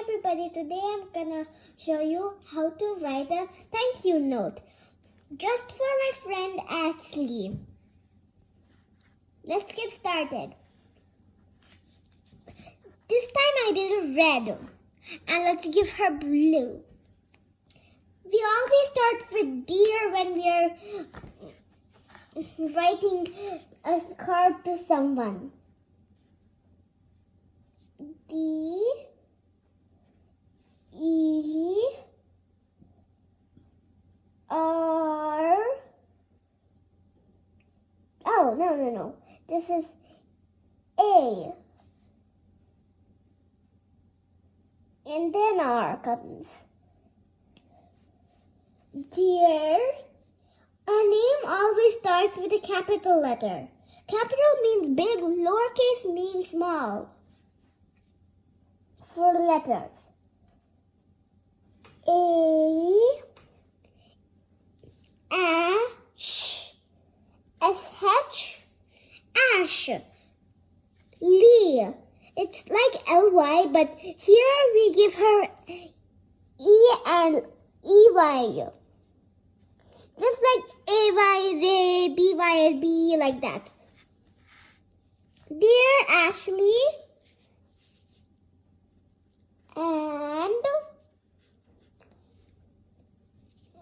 Hi everybody, today I'm gonna show you how to write a thank you note just for my friend Ashley. Let's get started. This time I did red and let's give her blue. We always start with dear when we are writing a card to someone. D E R. Oh, no. This is A. And then R comes. Dear. Our name always starts with a capital letter. Capital means big, lowercase means small. For letters. Ash, ash, Lee. It's like Ly, but here we give her E and EY. Just like AY is A, BY is B, like that. Dear Ashley, and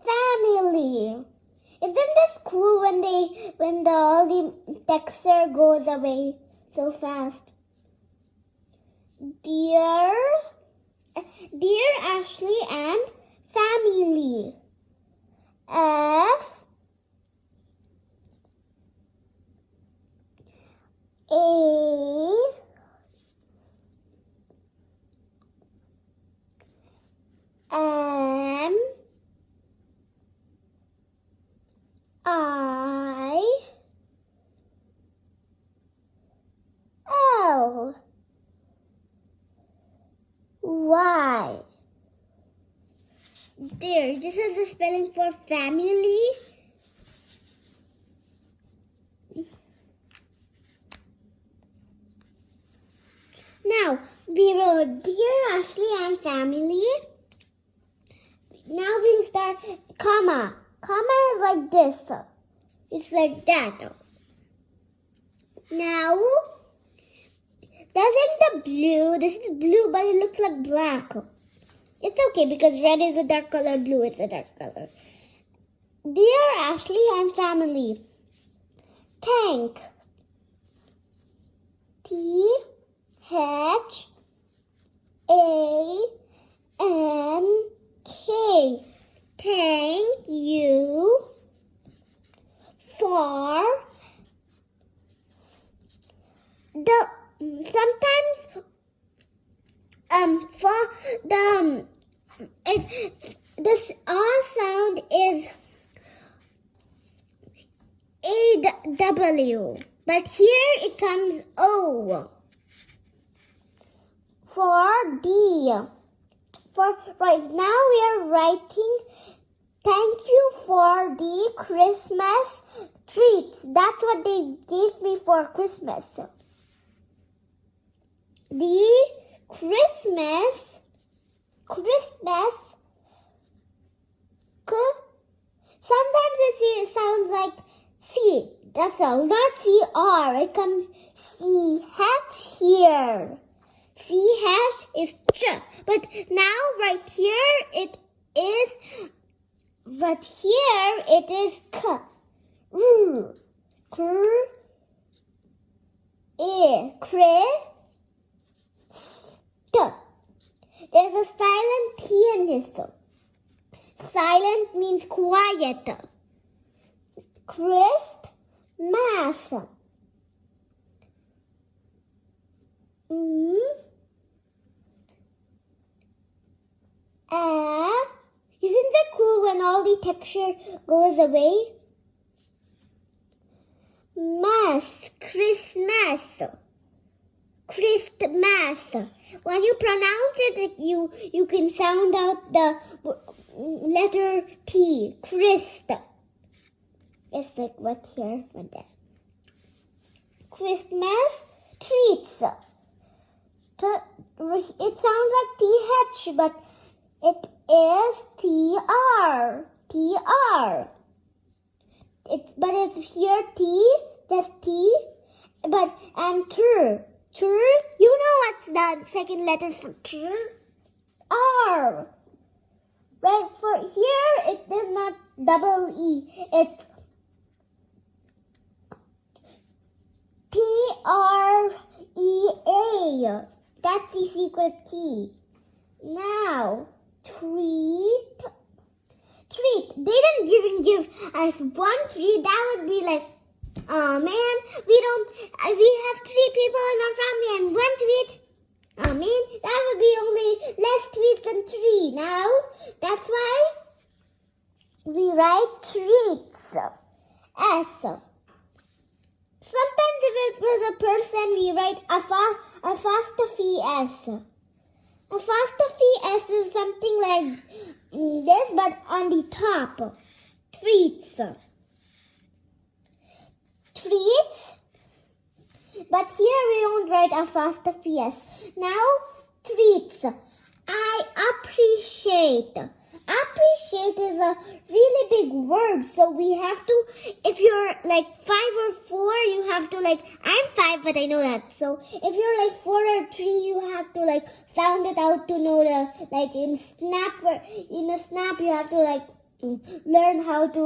family. Isn't this cool when all the texture goes away so fast? Dear Ashley and family. F A M I L Y. There, this is the spelling for family. Now, we wrote Dear Ashley and family. Now we'll start comma. Comma is like this. It's like that. Now, doesn't the blue, this is blue, but it looks like black. It's okay because red is a dark color, blue is a dark color. Dear Ashley and family, thank. T-H-A-N-K. Thank you for the this R sound is A-W, but here it comes O. For D. Right now we are writing thank you for the Christmas treats. That's what they gave me for Christmas. The Christmas, sometimes it sounds like C. That's all, not C-R. It comes C-H here. C-H is ch. But now right here it is k. There's a silent T in this. Silent means quiet. Christmas. Isn't that cool when all the texture goes away? Christmas. When you pronounce it, you can sound out the letter T. Christ. It's like what here, what there. Christmas treats. It sounds like TH, but it is TR. TR. But it's here T, just T, and tr. Tr, you know what's the second letter for tr? R. Right, for here it is not double E, it's TREA. That's the secret key. Now, treat. They didn't even give us one treat. That would be like, oh man, we have 3 people in our family and 1 treat. Oh man, that would be only less treats than 3. Now, that's why we write treats. S. Sometimes if it was a person, we write apostrophe S. Apostrophe S is something like this, but on the top. Treats. Treats. But here we don't write apostrophe S. Now, treats. I appreciate. Appreciate is a really big word, so we have to, if you're like 5 or 4, you have to like, I'm 5 but I know that, so if you're like 4 or 3, you have to like sound it out to know the, like in a snap you have to like learn how to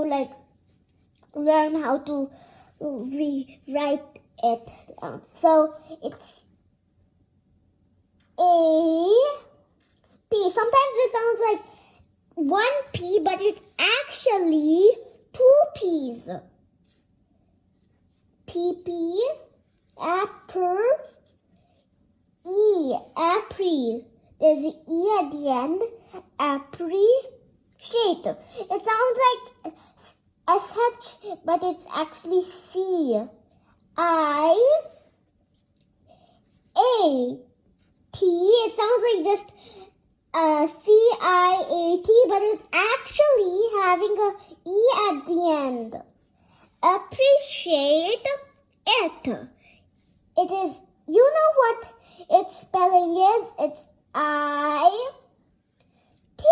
rewrite it down. So it's A, P. Sometimes it sounds like 1 P, but it's actually 2 P's. PP, apple, E, apri. There's an E at the end. Appreciate. It sounds like SH, but it's actually C. I, A, T. It sounds like just CIAT, but it's actually having a E at the end. Appreciate it. It is, you know what its spelling is? It's I-T.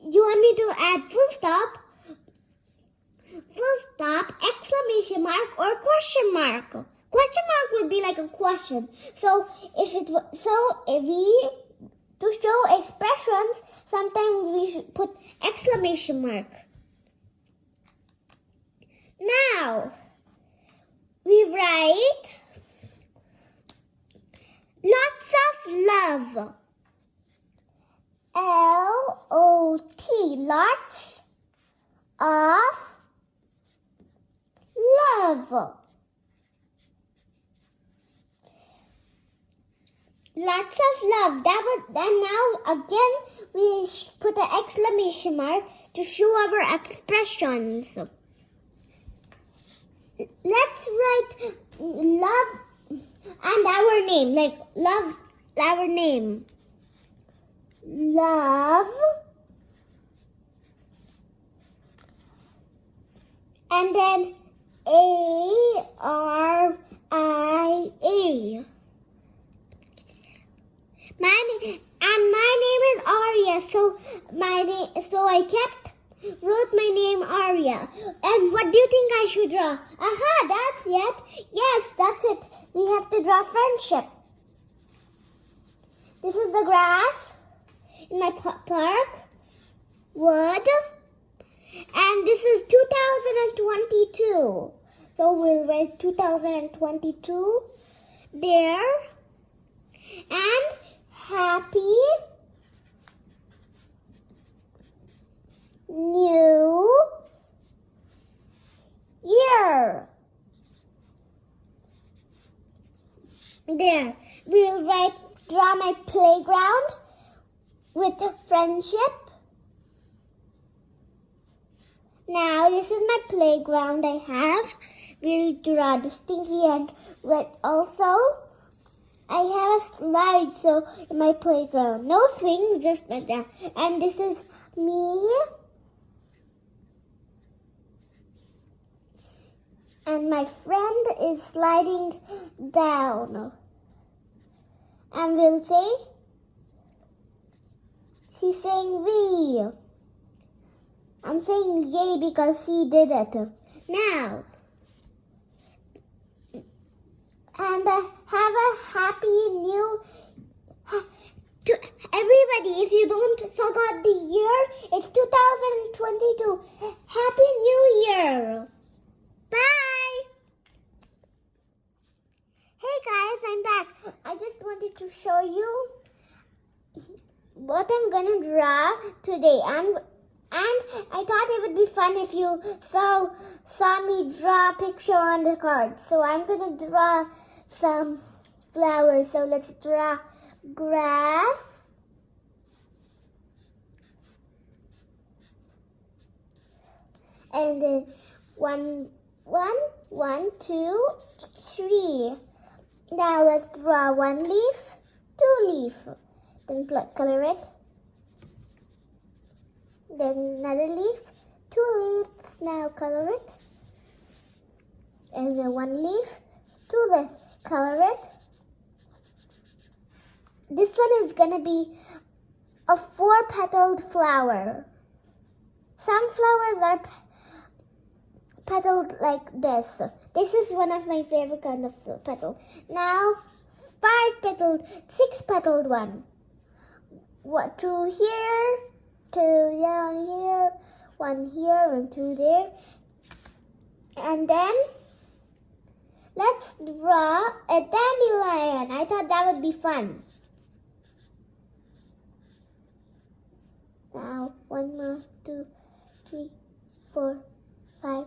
You want me to add full stop, exclamation mark, or question mark? Question mark would be like a question. So if we to show expressions, sometimes we should put exclamation mark. Now we write lots of love. L-O-T, lots of love. Lots of love. And now again we put an exclamation mark to show our expressions. Let's write love and our name, like love, our name. Love, and then A-R-I-A. My name is Arya, so I wrote my name Arya. And what do you think I should draw? Aha, that's it. Yes, that's it. We have to draw friendship. This is the grass in my park, wood, and this is 2022. So we'll write 2022 there, and happy new year. There, we'll draw my playground with friendship. Now this is my playground I have. We'll draw the stinky and but also I have a slide so in my playground. No swings, just like that. And this is me. And my friend is sliding down. And we'll say, she's saying we. I'm saying yay because she did it. Now, and have a happy new to everybody. If you don't forgot the year, it's 2022. Happy New Year. Bye. Hey guys, I'm back. I just wanted to show you what I'm gonna draw today. And I thought it would be fun if you saw me draw a picture on the card. So I'm gonna draw some flowers. So let's draw grass. And then one, two, three. Now let's draw one leaf, two leaf. Then color it. Then another leaf, two leaves. Now color it. And then one leaf, two leaves. Color it. This one is gonna be a 4-petaled flower. Some flowers are petaled like this. This is one of my favorite kind of petal. Now, 5-petaled, 6-petaled one. What, 2 here, 2 down here, 1 here, and 2 there. And then, let's draw a dandelion. I thought that would be fun. Now, 1 more, 2, 3, 4, 5,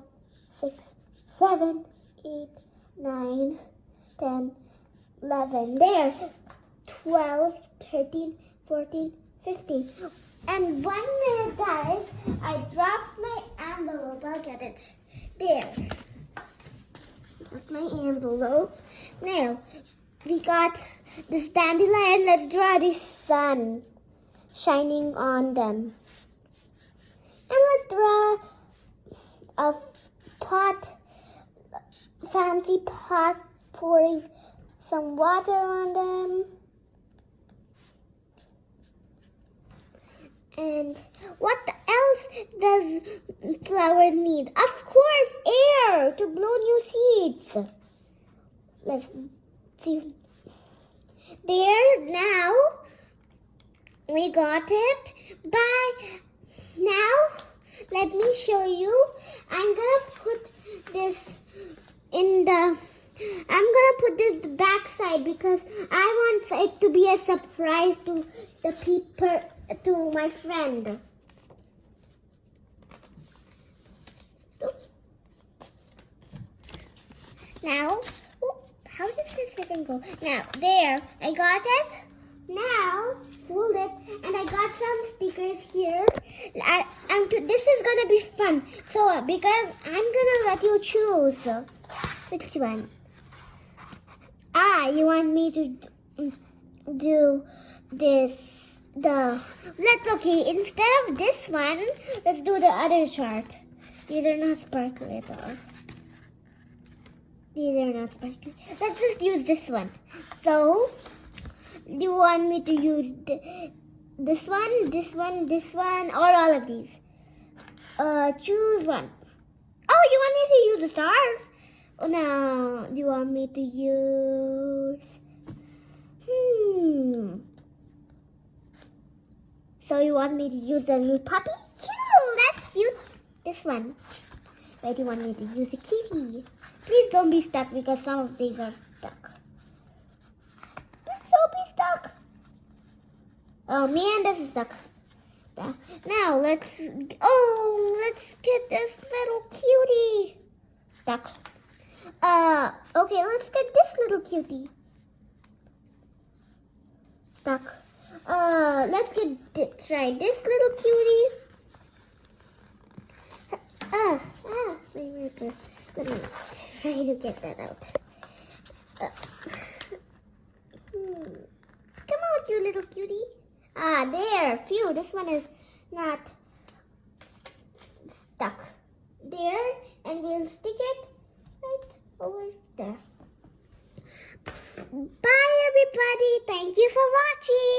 6, 7, 8, 9, 10, 11. There. 12, 13, 14, 15. And 1 minute, guys. I dropped my envelope. I'll get it. There. That's my envelope. Now, we got this dandelion. Let's draw the sun shining on them. And let's draw a pot, fancy pot, pouring some water on them. And what else does flower need? Of course, air to blow new seeds. Let's see. There, now we got it. Bye. Now, let me show you. I'm gonna put this back side because I want it to be a surprise to the people, to my friend. Now, how does this even go? Now, there, I got it. Now, fold it, and I got some stickers here. This is gonna be fun. So, because I'm gonna let you choose which one. You want me to do this? Okay. Instead of this one, let's do the other chart. These are not sparkly at all. These are not sparkly. Let's just use this one. So, do you want me to use this one, or all of these? Choose one. Oh, you want me to use the stars? Oh, no. Do you want me to use... So you want me to use the little puppy? Cute! That's cute. This one. Where do you want me to use a kitty? Please don't be stuck because some of these are stuck. Please don't be stuck. Oh man, this is stuck. Now let's get this little cutie. Stuck. Okay, let's get this little cutie. Stuck. Let's try this little cutie. Let me try to get that out. Come on, you little cutie. There. Phew, this one is not stuck. There, and we'll stick it right over there. Bye everybody. Thank you for watching.